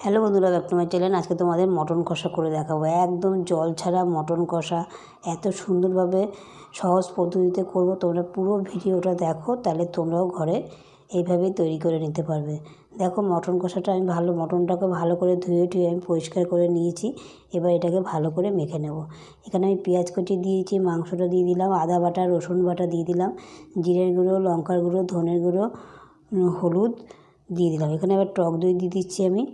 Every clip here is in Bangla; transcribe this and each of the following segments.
হ্যালো বন্ধুরা, ব্যাক টু মাই চ্যানেল। আজকে তোমাদের মটন কষা করে দেখাবো। একদম জল ছাড়া মটন কষা এত সুন্দরভাবে সহজ পদ্ধতিতে করব। তোমরা পুরো ভিডিওটা দেখো, তাহলে তোমরাও ঘরে এইভাবেই তৈরি করে নিতে পারবে। দেখো মটন কষাটা আমি মটনটাকে ভালো করে ধুয়ে আমি পরিষ্কার করে নিয়েছি। এবার এটাকে ভালো করে মেখে নেব। এখানে আমি পেঁয়াজ কুচি দিয়েছি, মাংসটা দিয়ে দিলাম, আদা বাটা, রসুন বাটা দিয়ে দিলাম, জিরের গুঁড়ো, লঙ্কার গুঁড়ো, ধনের গুঁড়ো, হলুদ দিয়ে দিলাম। এখানে আবার টক দই দিয়ে দিচ্ছি আমি,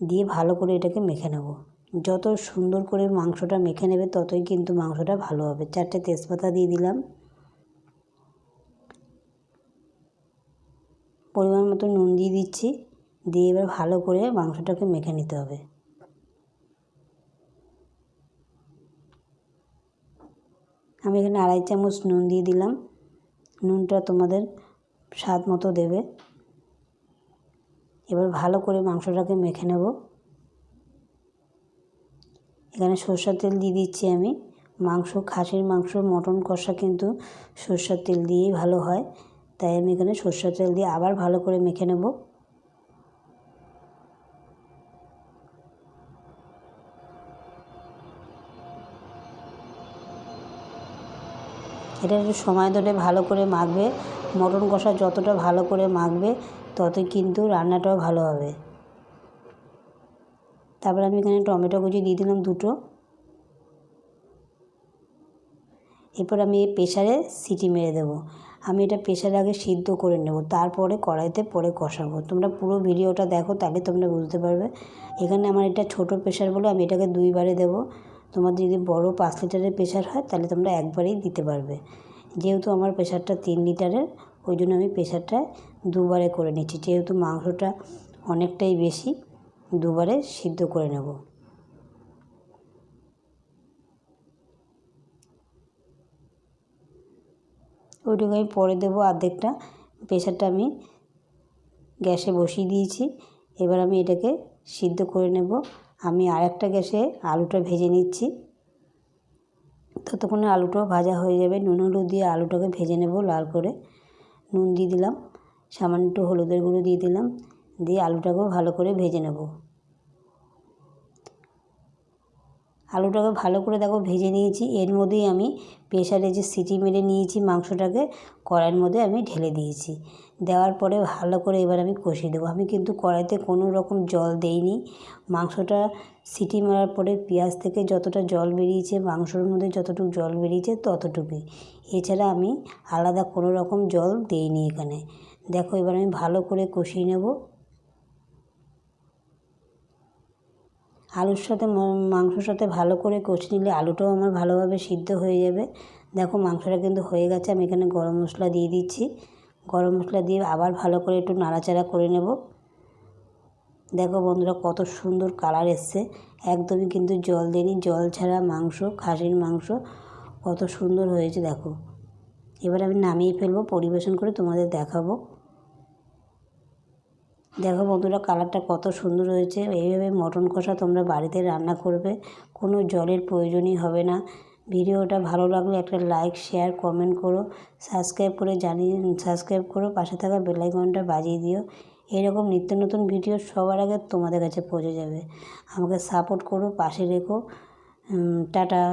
দিয়ে ভালো করে এটাকে মেখে নেব। যত সুন্দর করে মাংসটা মেখে নেবে ততই কিন্তু মাংসটা ভালো হবে। 4টে তেজপাতা দিয়ে দিলাম, পরিমাণ মতো নুন দিয়ে দিচ্ছি, দিয়ে এবার ভালো করে মাংসটাকে মেখে নিতে হবে। আমি এখানে 2.5 চামচ নুন দিয়ে দিলাম। নুনটা তোমাদের স্বাদ মতো দেবে। এবার ভালো করে মাংসটাকে মেখে নেব। এখানে সরষের তেল দিয়ে দিচ্ছি আমি। খাসির মাংস, মটন কষা কিন্তু সরষের তেল দিয়েই ভালো হয়, তাই আমি এখানে সরষের তেল দিয়ে আবার ভালো করে মেখে নেব। এটা একটু সময় ধরে ভালো করে মাখবে। মটন কষা যতটা ভালো করে মাখবে ততই কিন্তু রান্নাটাও ভালো হবে। তারপর আমি এখানে টমেটো কুচি দিয়ে দিলাম 2টো। এরপর আমি প্রেসারে সিটি মেরে দেবো। আমি এটা প্রেসারে আগে সিদ্ধ করে নেব, তারপরে কড়াইতে পরে কষাবো। তোমরা পুরো ভিডিওটা দেখো, তাহলে তোমরা বুঝতে পারবে। এখানে আমার এটা ছোট প্রেসার বলে আমি এটাকে 2বারে দেবো। তোমাদের যদি বড় 5 লিটারের প্রেসার হয় তাহলে তোমরা একবারেই দিতে পারবে। যেহেতু আমার প্রেসারটা 3 লিটারের, ওই জন্য আমি প্রেসারটা 2বারে করে নিচ্ছি। যেহেতু মাংসটা অনেকটাই বেশি, 2বারে সিদ্ধ করে নেব। ওইটুকু আমি পরে দেবো অর্ধেকটা। প্রেসারটা আমি গ্যাসে বসিয়ে দিয়েছি। এবার আমি এটাকে সিদ্ধ করে নেব। আমি আরেকটা গ্যাসে আলুটা ভেজে নিচ্ছি। ততক্ষণে আলুটাও ভাজা হয়ে যাবে। নুন হলুদ দিয়ে আলুটাকে ভেজে নেব লাল করে। নুন দিয়ে দিলাম, সামান্য একটু হলুদের গুঁড়ো দিয়ে দিলাম, দিয়ে আলুটাকেও ভালো করে ভেজে নেব। আলুটাকে ভালো করে দেখো ভেজে নিয়েছি। এর মধ্যেই আমি প্রেসারে যে সিটি মেরে নিয়েছি মাংসটাকে কড়াইয়ের মধ্যে আমি ঢেলে দিয়েছি। দেওয়ার পরে ভালো করে এবার আমি কষিয়ে দেবো। আমি কিন্তু কড়াইতে কোনো রকম জল দেইনি। মাংসটা সিটি মারার পরে পেঁয়াজ থেকে যতটা জল বেরিয়েছে, মাংসর মধ্যে যতটুকু জল বেরিয়েছে ততটুকুই। এছাড়া আমি আলাদা কোনো রকম জল দেইনি এখানে। দেখো এবার আমি ভালো করে কষিয়ে নেব। আলুর সাথে মাংসর সাথে ভালো করে কষিয়ে নিলে আলুটাও আমার ভালোভাবে সিদ্ধ হয়ে যাবে। দেখো মাংসটা কিন্তু হয়ে গেছে। আমি এখানে গরম মশলা দিয়ে দিচ্ছি। গরম মশলা দিয়ে আবার ভালো করে একটু নাড়াচাড়া করে নেব। দেখো বন্ধুরা কত সুন্দর কালার এসছে। একদমই কিন্তু জল দেয়নি, জল ছাড়া মাংস, খাসির মাংস কত সুন্দর হয়েছে দেখো। এবার আমি নামিয়ে ফেলবো, পরিবেশন করে তোমাদের দেখাবো। দেখো বন্ধুরা কালারটা কত সুন্দর হয়েছে। এইভাবে মটন কষা তোমরা বাড়িতে রান্না করবে, কোনো জলের প্রয়োজনই হবে না। ভিডিওটা ভালো লাগলে একটা লাইক, শেয়ার, কমেন্ট করো, সাবস্ক্রাইব করো, পাশে থাকা বেল আইকনটা বাজিয়ে দিও। এরকম নিত্য নতুন ভিডিও সবার আগে তোমাদের কাছে পৌঁছে যাবে। আমাকে সাপোর্ট করো, পাশে রেখো। টাটা।